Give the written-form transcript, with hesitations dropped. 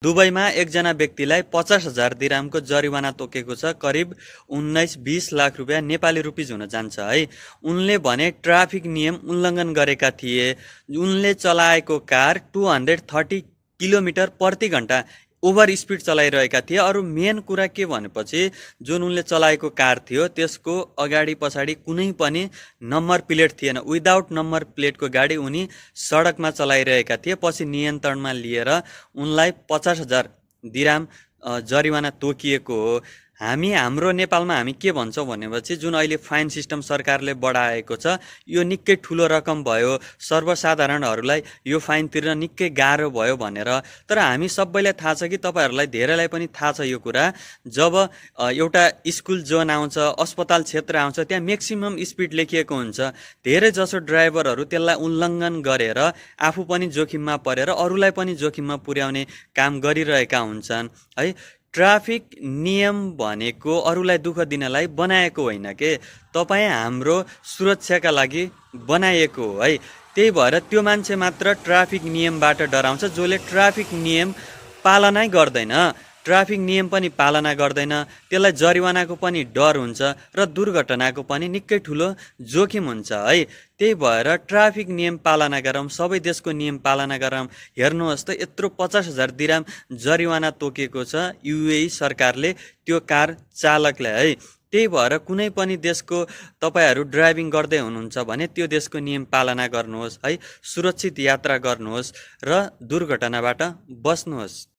दुबईमा एकजना व्यक्तिलाई 50,000 दिरामको जरिवाना तोकेको छ। करिब 19-20 लाख रुपियाँ नेपाली रुपिज हुन जान्छ है। उनले भने ट्राफिक नियम उल्लङ्घन गरेका थिए। उनले चलाएको कार 230 किलोमिटर प्रति घण्टा ओभर स्पिड चलाइरहेका थिए। अरू मेन कुरा के भनेपछि जुन उनले चलाएको कार थियो त्यसको अगाडि पछाडि कुनै पनि नम्बर प्लेट थिएन। विदाउट नम्बर प्लेटको गाडी उनी सडकमा चलाइरहेका थिए। पछि नियन्त्रणमा लिएर उनलाई 50,000 दिराम जरिवाना तोकिएको हो। हाम्रो नेपालमा हामी के भन्छौँ भनेपछि जुन अहिले फाइन सिस्टम सरकारले बढाएको छ यो निकै ठुलो रकम भयो, सर्वसाधारणहरूलाई यो फाइन तिर्न निकै गाह्रो भयो भनेर। तर हामी सबैलाई थाहा छ कि तपाईँहरूलाई धेरैलाई पनि थाहा छ यो कुरा, जब एउटा स्कुल जोन आउँछ, अस्पताल क्षेत्र आउँछ, त्यहाँ म्याक्सिमम स्पिड लेखिएको हुन्छ। धेरै जसो ड्राइभरहरू त्यसलाई उल्लङ्घन गरेर आफू पनि जोखिममा परेर अरूलाई पनि जोखिममा पुर्याउने काम गरिरहेका हुन्छन् है। ट्राफिक नियम भनेको अरूलाई दुःख दिनलाई बनाएको होइन के, तपाईँ हाम्रो सुरक्षाका लागि बनाइएको हो है। त्यही भएर त्यो मान्छे मात्र ट्राफिक नियमबाट डराउँछ जसले ट्राफिक नियम पालनै गर्दैन, ट्राफिक नियम पनि पालना गर्दैन, त्यसलाई जरिवानाको पनि डर हुन्छ र दुर्घटनाको पनि निकै ठुलो जोखिम हुन्छ है। त्यही भएर ट्राफिक नियम पालना गरौँ, सबै देशको नियम पालना गरौँ। हेर्नुहोस् त यत्रो 50,000 दिराम जरिवाना तोकेको छ युएई सरकारले त्यो कार चालकलाई है। त्यही भएर कुनै पनि देशको तपाईँहरू ड्राइभिङ गर्दै हुनुहुन्छ भने त्यो देशको नियम पालना गर्नुहोस् है, सुरक्षित यात्रा गर्नुहोस् र दुर्घटनाबाट बच्नुहोस्।